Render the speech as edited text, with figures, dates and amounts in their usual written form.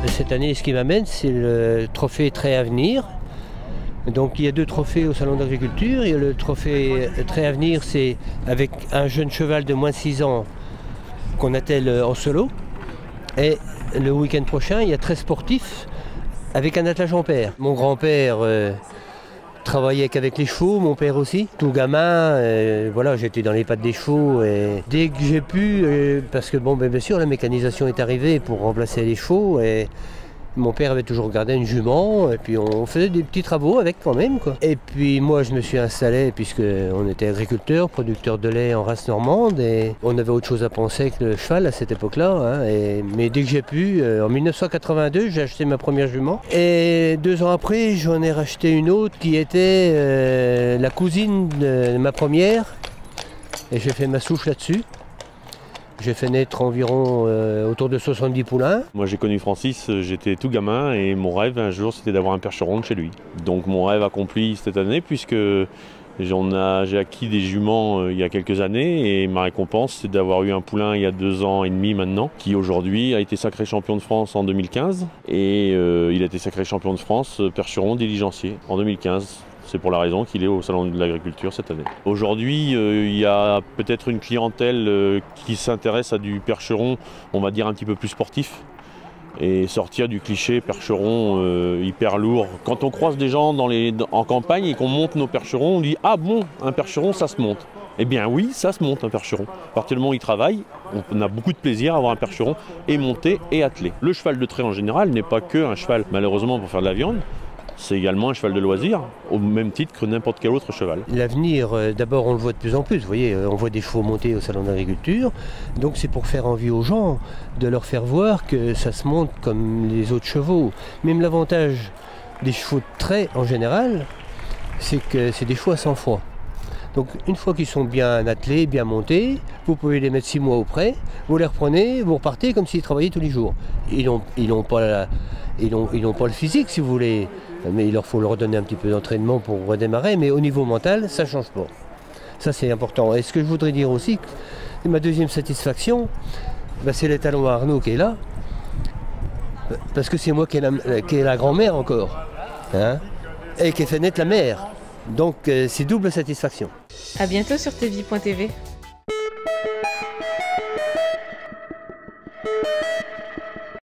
Cette année, ce qui m'amène, c'est le trophée Trait Avenir. Donc il y a 2 trophées au Salon d'Agriculture. Il y a le trophée Trait Avenir, c'est avec un jeune cheval de moins de 6 ans qu'on attelle en solo. Et le week-end prochain, il y a 13 sportifs avec un attelage en paire. Mon grand-père travaillait qu'avec les chevaux, mon père aussi. Tout gamin, voilà, j'étais dans les pattes des chevaux. Et dès que j'ai pu, parce que bon, bien sûr, la mécanisation est arrivée pour remplacer les chevaux. Et mon père avait toujours gardé une jument, et puis on faisait des petits travaux avec quand même, quoi. Et puis moi je me suis installé, puisqu'on était agriculteur, producteur de lait en race normande, et on avait autre chose à penser que le cheval à cette époque-là. Hein, mais dès que j'ai pu, en 1982, j'ai acheté ma première jument. Et 2 ans après, j'en ai racheté une autre qui était la cousine de ma première, et j'ai fait ma souche là-dessus. J'ai fait naître environ autour de 70 poulains. Moi j'ai connu Francis, j'étais tout gamin et mon rêve un jour c'était d'avoir un percheron de chez lui. Donc mon rêve accompli cette année puisque j'ai acquis des juments il y a quelques années et ma récompense c'est d'avoir eu un poulain il y a 2 ans et demi maintenant qui aujourd'hui a été sacré champion de France en 2015 et il a été sacré champion de France percheron diligencier en 2015. C'est pour la raison qu'il est au Salon de l'Agriculture cette année. Aujourd'hui, il y a peut-être une clientèle qui s'intéresse à du percheron, on va dire un petit peu plus sportif, et sortir du cliché percheron hyper lourd. Quand on croise des gens en campagne et qu'on monte nos percherons, on dit « Ah bon, un percheron, ça se monte ». Eh bien oui, ça se monte un percheron. À partir du moment où il travaille, on a beaucoup de plaisir à avoir un percheron et monté et attelé. Le cheval de trait en général n'est pas qu'un cheval malheureusement pour faire de la viande. C'est également un cheval de loisir, au même titre que n'importe quel autre cheval. L'avenir, d'abord on le voit de plus en plus, vous voyez, on voit des chevaux montés au Salon d'Agriculture, donc c'est pour faire envie aux gens, de leur faire voir que ça se monte comme les autres chevaux. Même l'avantage des chevaux de trait en général, c'est que c'est des chevaux à sang froid. Donc une fois qu'ils sont bien attelés, bien montés, vous pouvez les mettre 6 mois auprès, vous les reprenez, vous repartez comme s'ils travaillaient tous les jours. Ils n'ont pas le physique si vous voulez, mais il leur faut leur donner un petit peu d'entraînement pour redémarrer, mais au niveau mental, ça ne change pas. Ça c'est important. Et ce que je voudrais dire aussi, ma deuxième satisfaction, c'est le talon à Arnaud qui est là, parce que c'est moi qui ai la grand-mère encore, hein, et qui ai fait naître la mère. Donc c'est double satisfaction. À bientôt sur tvie.tv.